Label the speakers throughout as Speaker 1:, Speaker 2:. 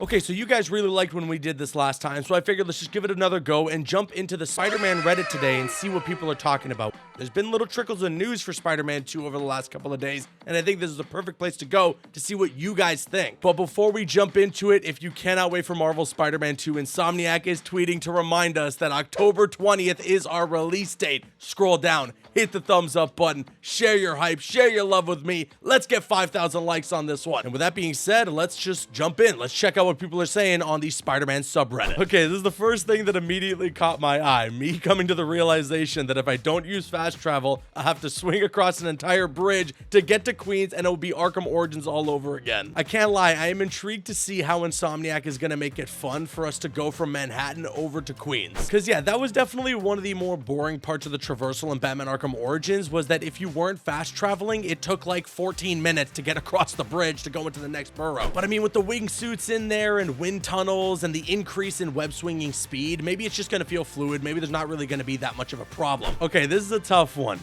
Speaker 1: Okay, so you guys really liked when we did this last time, so I figured let's just give it another go and jump into the Spider-Man Reddit today and see what people are talking about. There's been little trickles of news for Spider-Man 2 over the last couple of days, and I think this is the perfect place to go to see what you guys think. But before we jump into it, if you cannot wait for Marvel's Spider-Man 2, Insomniac is tweeting to remind us that October 20th is our release date. Scroll down, hit the thumbs up button, share your hype, share your love with me. Let's get 5,000 likes on this one. And with that being said, let's just jump in. Let's check out what people are saying on the Spider-Man subreddit. Okay, this is the first thing that immediately caught my eye. Me coming to the realization that if I don't use fast travel, I have to swing across an entire bridge to get to Queens and it'll be Arkham Origins all over again. I can't lie, I am intrigued to see how Insomniac is gonna make it fun for us to go from Manhattan over to Queens. Cause yeah, that was definitely one of the more boring parts of the traversal in Batman Arkham Origins, was that if you weren't fast traveling, it took like 14 minutes to get across the bridge to go into the next borough. But I mean, with the wingsuits in there and wind tunnels and the increase in web swinging speed, maybe it's just gonna feel fluid. Maybe there's not really gonna be that much of a problem. Okay, this is a tough one.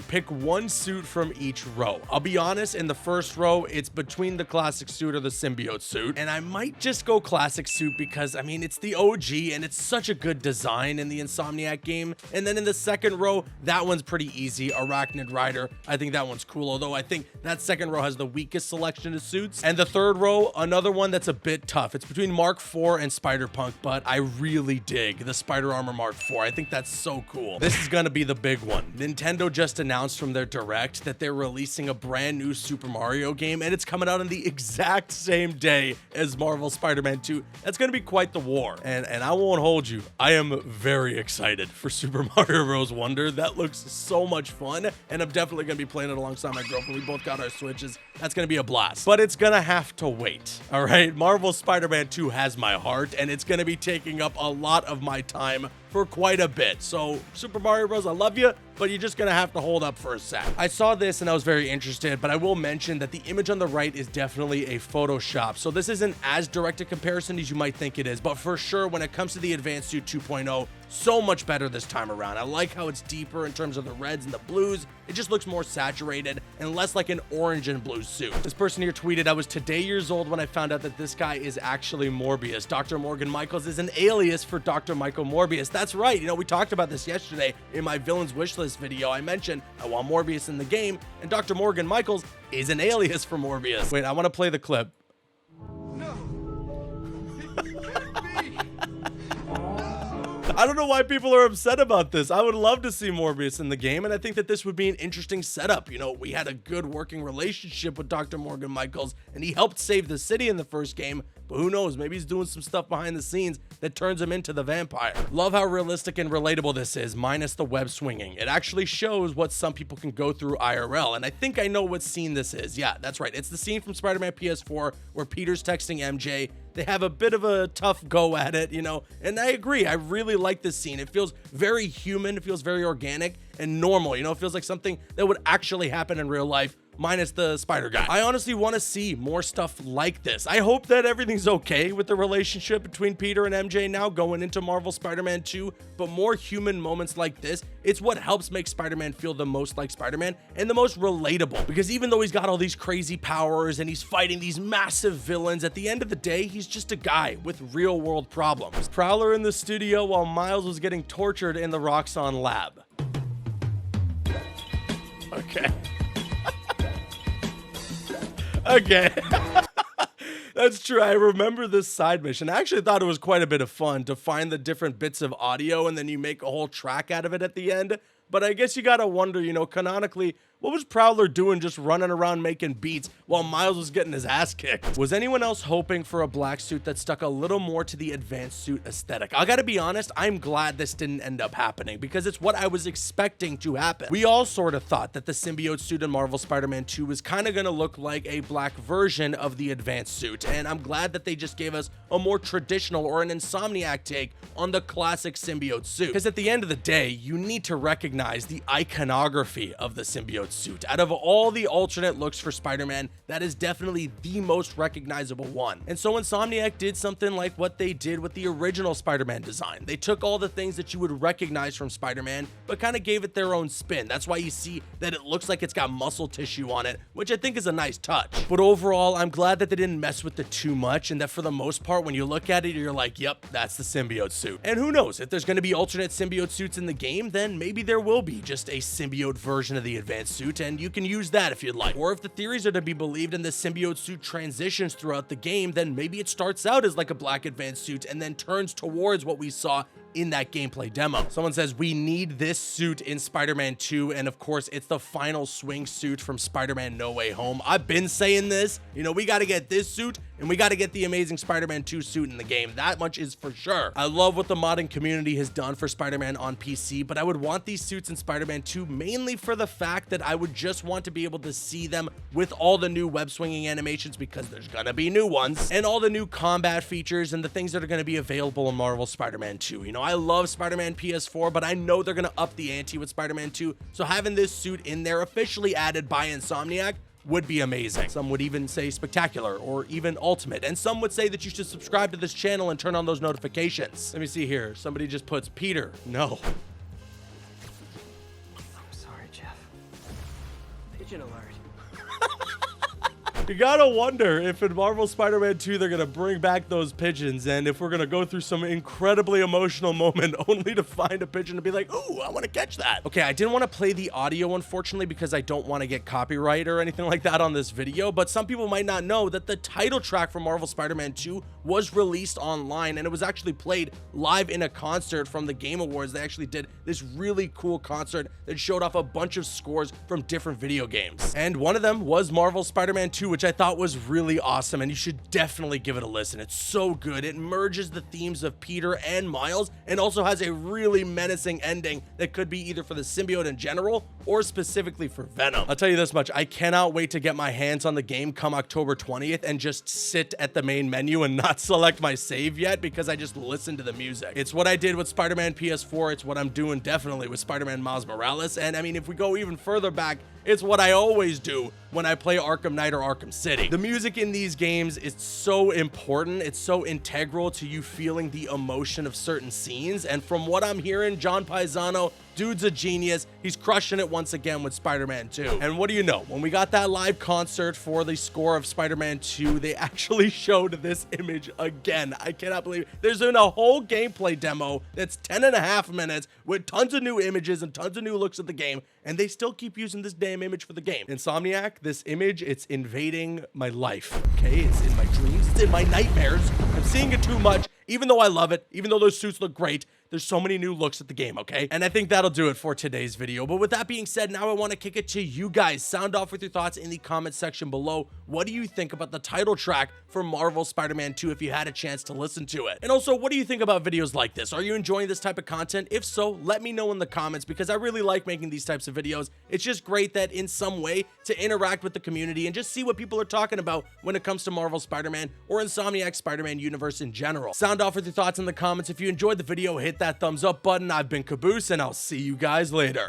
Speaker 1: Pick one suit from each row. I'll be honest, in the first row, it's between the classic suit or the symbiote suit. And I might just go classic suit because, I mean, it's the OG and it's such a good design in the Insomniac game. And then in the second row, that one's pretty easy. Arachnid Rider. I think that one's cool, although I think that second row has the weakest selection of suits. And the third row, another one that's a bit tough. It's between Mark IV and Spider-Punk, but I really dig the Spider Armor Mark IV. I think that's so cool. This is gonna be the big one. Nintendo just announced from their direct that they're releasing a brand new Super Mario game, and it's coming out on the exact same day as Marvel Spider-Man 2. That's gonna be quite the war. And I won't hold you, I am very excited for Super Mario Bros. Wonder. That looks so much fun, and I'm definitely gonna be playing it alongside my girlfriend. We both got our Switches. That's gonna be a blast. But it's gonna have to wait, all right? Marvel Spider-Man 2 has my heart, and it's gonna be taking up a lot of my time for quite a bit. So Super Mario Bros, I love you, but you're just gonna have to hold up for a sec. I saw this and I was very interested, but I will mention that the image on the right is definitely a Photoshop. So this isn't as direct a comparison as you might think it is, but for sure, when it comes to the Advanced Suit 2.0, so much better this time around. I like how it's deeper in terms of the reds and the blues. It just looks more saturated and less like an orange and blue suit. This person here tweeted, I was today years old when I found out that this guy is actually Morbius. Dr. Morgan Michaels is an alias for Dr. Michael Morbius. That's right. You know, we talked about this yesterday in my villains wishlist video. I mentioned I want Morbius in the game, and Dr. Morgan Michaels is an alias for Morbius. Wait, I want to play the clip. I don't know why people are upset about this. I would love to see Morbius in the game, and I think that this would be an interesting setup. You know, we had a good working relationship with Dr. Morgan Michaels, and he helped save the city in the first game, but who knows, maybe he's doing some stuff behind the scenes that turns him into the vampire. Love how realistic and relatable this is, minus the web swinging. It actually shows what some people can go through IRL, and I think I know what scene this is. Yeah, that's right. It's the scene from Spider-Man PS4 where Peter's texting MJ. They have a bit of a tough go at it, you know, and I agree. I really like this scene. It feels very human. It feels very organic and normal. You know, it feels like something that would actually happen in real life, minus the spider guy. I honestly want to see more stuff like this. I hope that everything's okay with the relationship between Peter and MJ now going into Marvel Spider-Man 2, but more human moments like this, it's what helps make Spider-Man feel the most like Spider-Man and the most relatable. Because even though he's got all these crazy powers and he's fighting these massive villains, at the end of the day, he's just a guy with real world problems. Prowler in the studio while Miles was getting tortured in the Roxxon lab. Okay. Okay. That's true. I remember this side mission. I actually thought it was quite a bit of fun to find the different bits of audio and then you make a whole track out of it at the end. But I guess you gotta wonder, you know, canonically, what was Prowler doing just running around making beats while Miles was getting his ass kicked? Was anyone else hoping for a black suit that stuck a little more to the advanced suit aesthetic? I gotta be honest, I'm glad this didn't end up happening because it's what I was expecting to happen. We all sort of thought that the symbiote suit in Marvel Spider-Man 2 was kind of gonna look like a black version of the advanced suit, and I'm glad that they just gave us a more traditional or an Insomniac take on the classic symbiote suit. Because at the end of the day, you need to recognize the iconography of the symbiote symbiote suit. Out of all the alternate looks for Spider-Man, that is definitely the most recognizable one. And so Insomniac did something like what they did with the original Spider-Man design. They took all the things that you would recognize from Spider-Man, but kind of gave it their own spin. That's why you see that it looks like it's got muscle tissue on it, which I think is a nice touch. But overall, I'm glad that they didn't mess with it too much, and that for the most part, when you look at it, you're like, yep, that's the symbiote suit. And who knows, if there's going to be alternate symbiote suits in the game, then maybe there will be just a symbiote version of the advanced suit, and you can use that if you'd like. Or if the theories are to be believed and the symbiote suit transitions throughout the game, then maybe it starts out as like a black advanced suit and then turns towards what we saw in that gameplay demo. Someone says, we need this suit in Spider-Man 2, and of course, it's the final swing suit from Spider-Man No Way Home. I've been saying this, you know, we got to get this suit, and we got to get the Amazing Spider-Man 2 suit in the game. That much is for sure. I love what the modding community has done for Spider-Man on PC, but I would want these suits in Spider-Man 2 mainly for the fact that I would just want to be able to see them with all the new web swinging animations, because there's gonna be new ones, and all the new combat features and the things that are gonna be available in Marvel Spider-Man 2. You know, I love Spider-Man PS4, but I know they're gonna up the ante with Spider-Man 2, so having this suit in there officially added by Insomniac would be amazing. Some would even say spectacular or even ultimate, and some would say that you should subscribe to this channel and turn on those notifications. Let me see here. Somebody just puts Peter. No.
Speaker 2: I'm sorry, Jeff. Pigeon alert.
Speaker 1: You gotta wonder if in Marvel Spider-Man 2 they're gonna bring back those pigeons, and if we're gonna go through some incredibly emotional moment only to find a pigeon to be like, ooh, I want to catch that. Okay, I didn't want to play the audio, unfortunately, because I don't want to get copyright or anything like that on this video, but some people might not know that the title track for Marvel Spider-Man 2 was released online, and it was actually played live in a concert from the Game Awards. They actually did this really cool concert that showed off a bunch of scores from different video games, and one of them was Marvel Spider-Man 2, which I thought was really awesome, and you should definitely give it a listen. It's so good. It merges the themes of Peter and Miles, and also has a really menacing ending that could be either for the symbiote in general or specifically for Venom. I'll tell you this much, I cannot wait to get my hands on the game come October 20th and just sit at the main menu and not select my save yet, because I just listened to the music. It's what I did with Spider-Man PS4. It's what I'm doing definitely with Spider-Man Miles Morales, and I mean, if we go even further back, it's what I always do when I play Arkham Knight or Arkham City. The music in these games is so important. It's so integral to you feeling the emotion of certain scenes. And from what I'm hearing, John Paisano, dude's a genius. He's crushing it once again with Spider-Man 2. And what do you know? When we got that live concert for the score of Spider-Man 2, they actually showed this image again. I cannot believe it. There's been a whole gameplay demo that's 10.5 minutes with tons of new images and tons of new looks at the game, and they still keep using this damn image for the game. Insomniac, this image, it's invading my life, okay? It's in my dreams, it's in my nightmares. I'm seeing it too much, even though I love it, even though those suits look great. There's so many new looks at the game, okay? And I think that'll do it for today's video. But with that being said, now I want to kick it to you guys. Sound off with your thoughts in the comment section below. What do you think about the title track for Marvel Spider-Man 2 if you had a chance to listen to it? And also, what do you think about videos like this? Are you enjoying this type of content? If so, let me know in the comments, because I really like making these types of videos. It's just great that in some way to interact with the community and just see what people are talking about when it comes to Marvel Spider-Man or Insomniac Spider-Man universe in general. Sound off with your thoughts in the comments. If you enjoyed the video, hit that thumbs up button. I've been Caboose, and I'll see you guys later.